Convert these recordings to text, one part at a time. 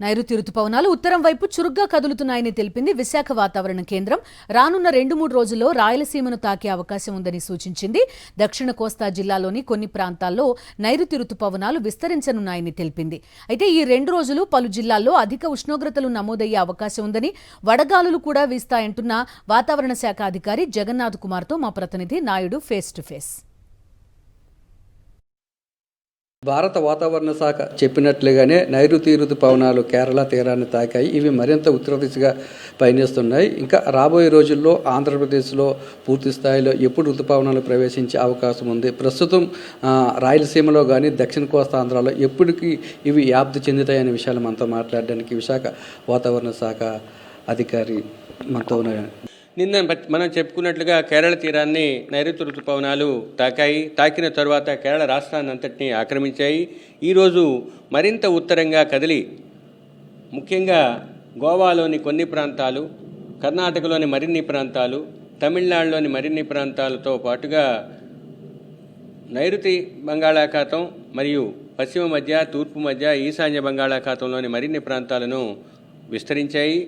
నైరుతి రుతుపవనాలు ఉత్తరం వైపు చురుగ్గా కదులుతున్నాయని తెలిపింది విశాఖ వాతావరణ కేంద్రం. రానున్న 2-3 రోజుల్లో రాయలసీమను తాకే అవకాశం ఉందని సూచించింది. దక్షిణ కోస్తా జిల్లాలోని కొన్ని ప్రాంతాల్లో నైరుతి రుతుపవనాలు విస్తరించనున్నాయని తెలిపింది. అయితే ఈ 2 రోజులు పలు జిల్లాల్లో అధిక ఉష్ణోగ్రతలు నమోదయ్యే అవకాశం ఉందని, వడగాలులు కూడా వీస్తాయంటున్న వాతావరణ శాఖ అధికారి జగన్నాథ్ కుమార్తో మా ప్రతినిధి నాయుడు ఫేస్ టు ఫేస్. భారత వాతావరణ శాఖ చెప్పినట్లుగానే నైరుతి ఋతుపవనాలు కేరళ తీరాన్ని తాకాయి. ఇవి మరింత ఉత్తర దిశగా పయనిస్తున్నాయి. ఇంకా రాబోయే రోజుల్లో ఆంధ్రప్రదేశ్లో పూర్తి స్థాయిలో ఎప్పుడు ఋతుపవనాలు ప్రవేశించే అవకాశం ఉంది. ప్రస్తుతం రాయలసీమలో కానీ దక్షిణ కోస్తా ఆంధ్రాలో ఎప్పటికీ ఇవి వ్యాప్తి చెందుతాయనే విషయాలు మనతో మాట్లాడడానికి విశాఖ వాతావరణ శాఖ అధికారి మనతో ఉన్నారు. నిన్న మనం చెప్పుకున్నట్లుగా కేరళ తీరాన్ని నైరుతి ఋతుపవనాలు తాకిన తరువాత కేరళ రాష్ట్రాన్ని అంతటినీ ఆక్రమించాయి. ఈరోజు మరింత ఉత్తరంగా కదిలి ముఖ్యంగా గోవాలోని కొన్ని ప్రాంతాలు, కర్ణాటకలోని మరిన్ని ప్రాంతాలు, తమిళనాడులోని మరిన్ని ప్రాంతాలతో పాటుగా నైరుతి బంగాళాఖాతం మరియు పశ్చిమ మధ్య, తూర్పు మధ్య, ఈశాన్య బంగాళాఖాతంలోని మరిన్ని ప్రాంతాలను విస్తరించాయి.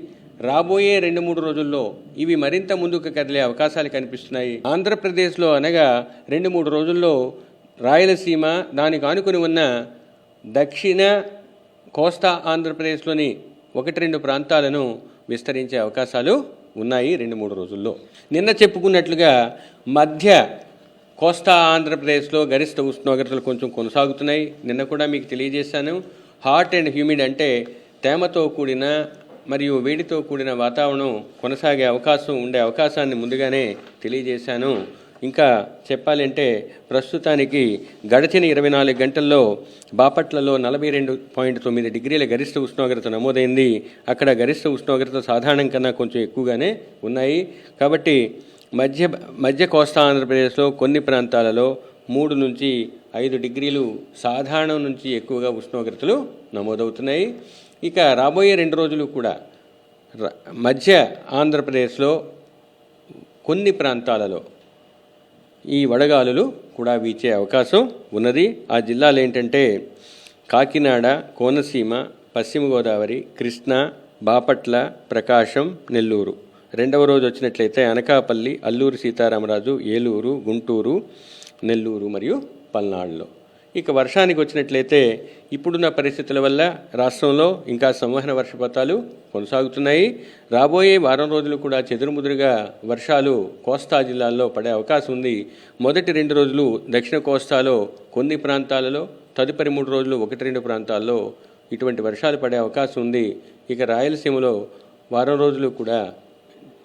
రాబోయే 2-3 రోజుల్లో ఇవి మరింత ముందుకు కదిలే అవకాశాలు కనిపిస్తున్నాయి. ఆంధ్రప్రదేశ్లో అనగా 2-3 రోజుల్లో రాయలసీమ, దానికి ఆనుకుని ఉన్న దక్షిణ కోస్తా ఆంధ్రప్రదేశ్లోని 1-2 ప్రాంతాలను విస్తరించే అవకాశాలు ఉన్నాయి 2-3 రోజుల్లో. నిన్న చెప్పుకున్నట్లుగా మధ్య కోస్తా ఆంధ్రప్రదేశ్లో గరిష్ట ఉష్ణోగ్రతలు కొంచెం కొనసాగుతున్నాయి. నిన్న కూడా మీకు తెలియజేశాను. హాట్ అండ్ హ్యూమిడ్ అంటే తేమతో కూడిన మరియు వేడితో కూడిన వాతావరణం కొనసాగే అవకాశాన్ని ముందుగానే తెలియజేశాను. ఇంకా చెప్పాలంటే ప్రస్తుతానికి గడిచిన 24 గంటల్లో బాపట్లలో 42.9 డిగ్రీల గరిష్ట ఉష్ణోగ్రత నమోదైంది. అక్కడ గరిష్ట ఉష్ణోగ్రత సాధారణం కన్నా కొంచెం ఎక్కువగానే ఉన్నాయి. కాబట్టి మధ్య కోస్తా ఆంధ్రప్రదేశ్లో కొన్ని ప్రాంతాలలో 3 నుంచి 5 డిగ్రీలు సాధారణం నుంచి ఎక్కువగా ఉష్ణోగ్రతలు నమోదవుతున్నాయి. ఇక రాబోయే 2 రోజులు కూడా మధ్య ఆంధ్రప్రదేశ్లో కొన్ని ప్రాంతాలలో ఈ వడగాలులు కూడా వీచే అవకాశం ఉన్నది. ఆ జిల్లాలు ఏంటంటే కాకినాడ, కోనసీమ, పశ్చిమ గోదావరి, కృష్ణా, బాపట్ల, ప్రకాశం, నెల్లూరు. 2వ రోజు వచ్చినట్లయితే అనకాపల్లి, అల్లూరు సీతారామరాజు, ఏలూరు, గుంటూరు, నెల్లూరు మరియు పల్నాడులో. ఇక వర్షానికి వచ్చినట్లయితే ఇప్పుడున్న పరిస్థితుల వల్ల రాష్ట్రంలో ఇంకా సంవహన వర్షపాతాలు కొనసాగుతున్నాయి. రాబోయే వారం రోజులు కూడా చెదురుముదురుగా వర్షాలు కోస్తా జిల్లాల్లో పడే అవకాశం ఉంది. మొదటి 2 రోజులు దక్షిణ కోస్తాలో కొన్ని ప్రాంతాలలో, తదుపరి 3 రోజులు 1-2 ప్రాంతాల్లో ఇటువంటి వర్షాలు పడే అవకాశం ఉంది. ఇక రాయలసీమలో వారం రోజులు కూడా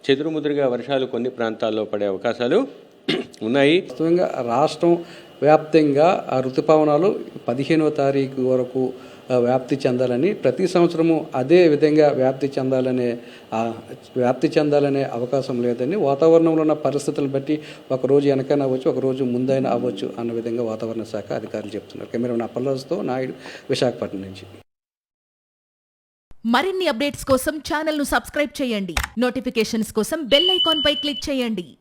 చెదురుముదురుగా వర్షాలు కొన్ని ప్రాంతాల్లో పడే అవకాశాలు ఉన్నాయి. వాస్తవంగా రాష్ట్రం వ్యాప్తంగా ఆ ఋతుపవనాలు 15వ తారీఖు వరకు వ్యాప్తి చెందాలని, ప్రతి సంవత్సరము అదే విధంగా వ్యాప్తి చెందాలనే అవకాశం లేదని, వాతావరణంలో ఉన్న పరిస్థితులను బట్టి ఒకరోజు వెనకైనా అవ్వచ్చు, ఒకరోజు ముందైనా అవ్వచ్చు అన్న విధంగా వాతావరణ శాఖ అధికారులు చెప్తున్నారు. కెమెరామెన్ అప్పల్లాజ్తో నాయుడు, విశాఖపట్నం నుంచి. మరిన్ని అప్డేట్స్ కోసం ఛానల్ను సబ్స్క్రైబ్ చేయండి. నోటిఫికేషన్స్ కోసం బెల్ ఐకాన్ పై క్లిక్ చేయండి.